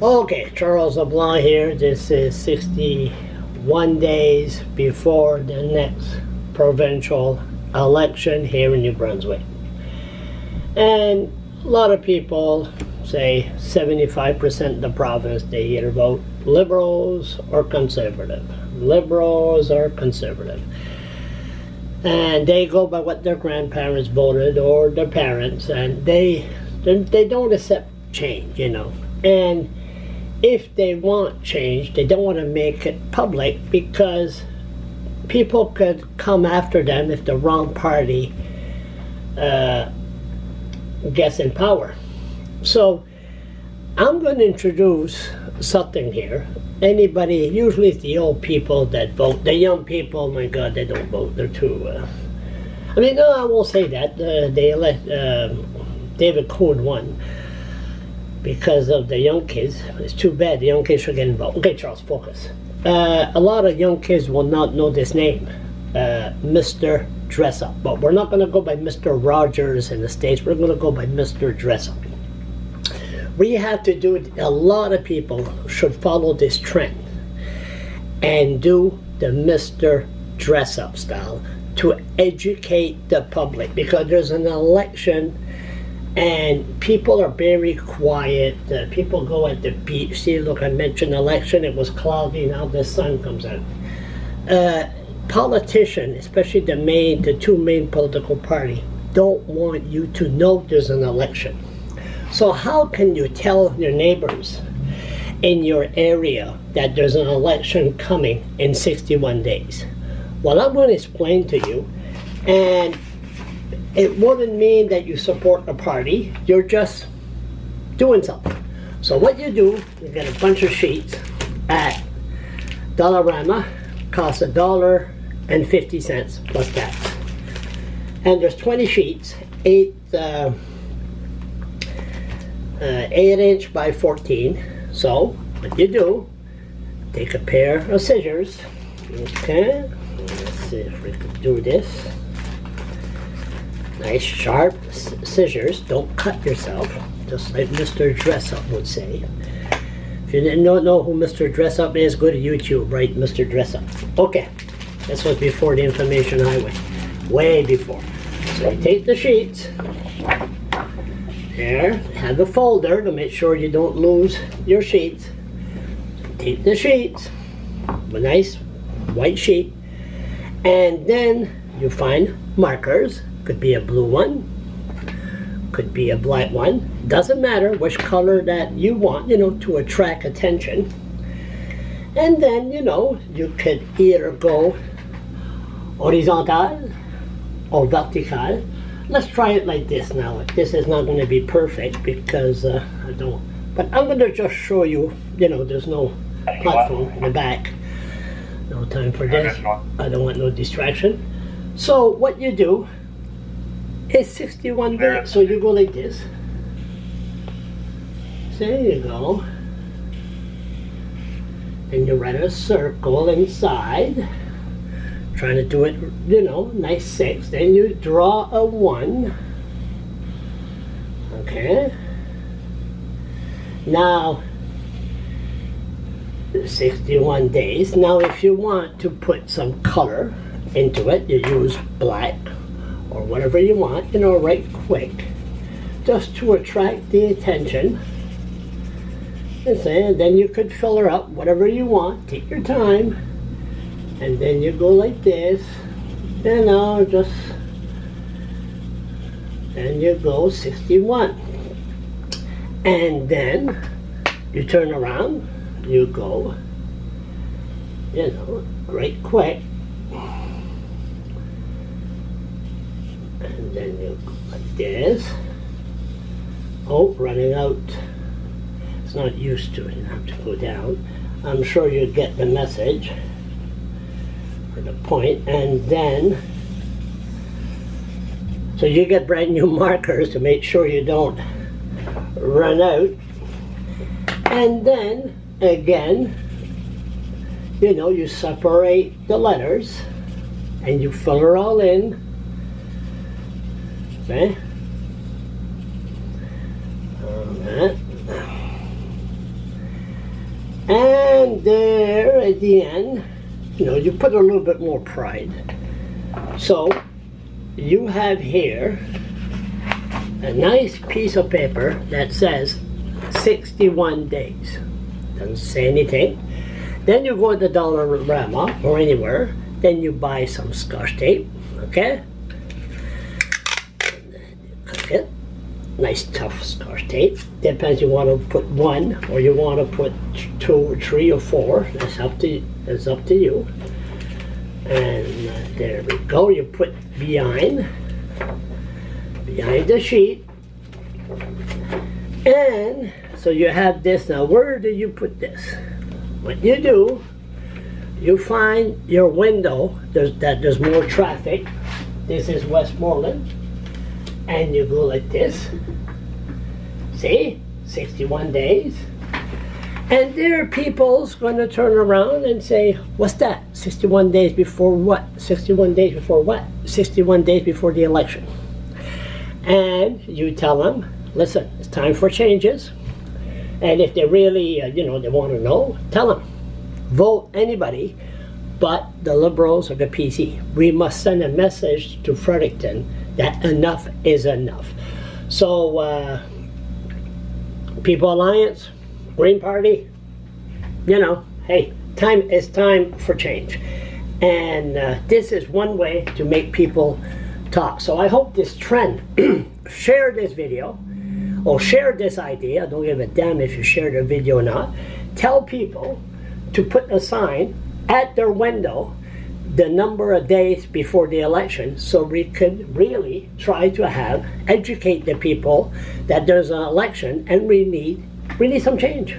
Okay, Charles LeBlanc here. This is 61 days before the next provincial election here in New Brunswick. And a lot of people say 75% of the province, they either vote Liberals or Conservative. Liberals or Conservative. And they go by what their grandparents voted or their parents, and they don't accept change, you know. And if they want change, they don't want to make it public because people could come after them if the wrong party gets in power. So I'm going to introduce something here. Anybody, usually it's the old people that vote. The young people, my God, they don't vote. They're too, I mean, no, I won't say that. They elect, David Cohn won because of the young kids. It's too bad. The young kids should get involved. Okay, Charles, focus. A lot of young kids will not know this name, Mr. Dressup. But we're not going to go by Mr. Rogers in the States. We're going to go by Mr. Dressup. We have to do it. A lot of people should follow this trend and do the Mr. Dressup style to educate the public, because there's an election and people are very quiet. People go at the beach. See, look, I mentioned election. It was cloudy. Now the sun comes out. Politicians, especially the two main political parties, don't want you to know there's an election. So how can you tell your neighbors in your area that there's an election coming in 61 days? Well, I'm going to explain to you, and it wouldn't mean that you support a party. You're just doing something. So what you do, you get a bunch of sheets at Dollarama, costs $1.50 plus tax. And there's 20 sheets, 8" by 14. So what you do, take a pair of scissors. Okay, let's see if we can do this. Nice sharp scissors. Don't cut yourself, just like Mr. Dressup would say. If you don't know who Mr. Dressup is, go to YouTube, write Mr. Dressup. Okay, this was before the information highway, way before. So you take the sheets. There, have a folder to make sure you don't lose your sheets. Take the sheets, a nice white sheet, and then you find markers. Could be a blue one, could be a black one. Doesn't matter which color that you want, you know, to attract attention. And then, you know, you could either go horizontal or vertical. Let's try it like this now. This is not going to be perfect because I don't, but I'm going to just show you, you know, there's no platform in the back. No time for this. I don't want no distraction. So what you do is 61 days. So you go like this. There you go. And you write a circle inside. Trying to do it, you know, nice 6. Then you draw a 1. Okay. Now, 61 days. Now, if you want to put some color into it, you use black or whatever you want, you know, right quick, just to attract the attention. And then you could fill her up whatever you want. Take your time. And then you go like this, you know, just, and you go 61. And then you turn around, you go, you know, right quick. And then you go like this. Oh, running out. It's not used to it, you have to go down. I'm sure you get the message. The point, and then so you get brand new markers to make sure you don't run out. And then again, you know, you separate the letters and you fill her all in. Okay, then there at the end, you know, you put a little bit more pride. So you have here a nice piece of paper that says 61 days. Doesn't say anything. Then you go to the Dollarama or anywhere, then you buy some Scotch tape, okay? And then you cut it. Nice tough Scotch tape. Depends, you want to put 1 or you want to put 2 or 3 or 4. That's up to you. And there we go. You put behind the sheet. And so you have this. Now where do you put this? What you do, you find your window there's more traffic. This is Westmoreland. And you go like this. See? 61 days. And there are people's going to turn around and say, what's that? 61 days before what? 61 days before what? 61 days before the election. And you tell them, listen, it's time for changes. And if they really, you know, they want to know, tell them. Vote anybody but the Liberals or the PC. We must send a message to Fredericton that enough is enough. So, People Alliance, Green Party, you know, hey, it's time for change. And this is one way to make people talk. So I hope this trend, share this video, or share this idea. Don't give a damn if you share the video or not. Tell people to put a sign at their window the number of days before the election, so we could really try to educate the people that there's an election and we need some change.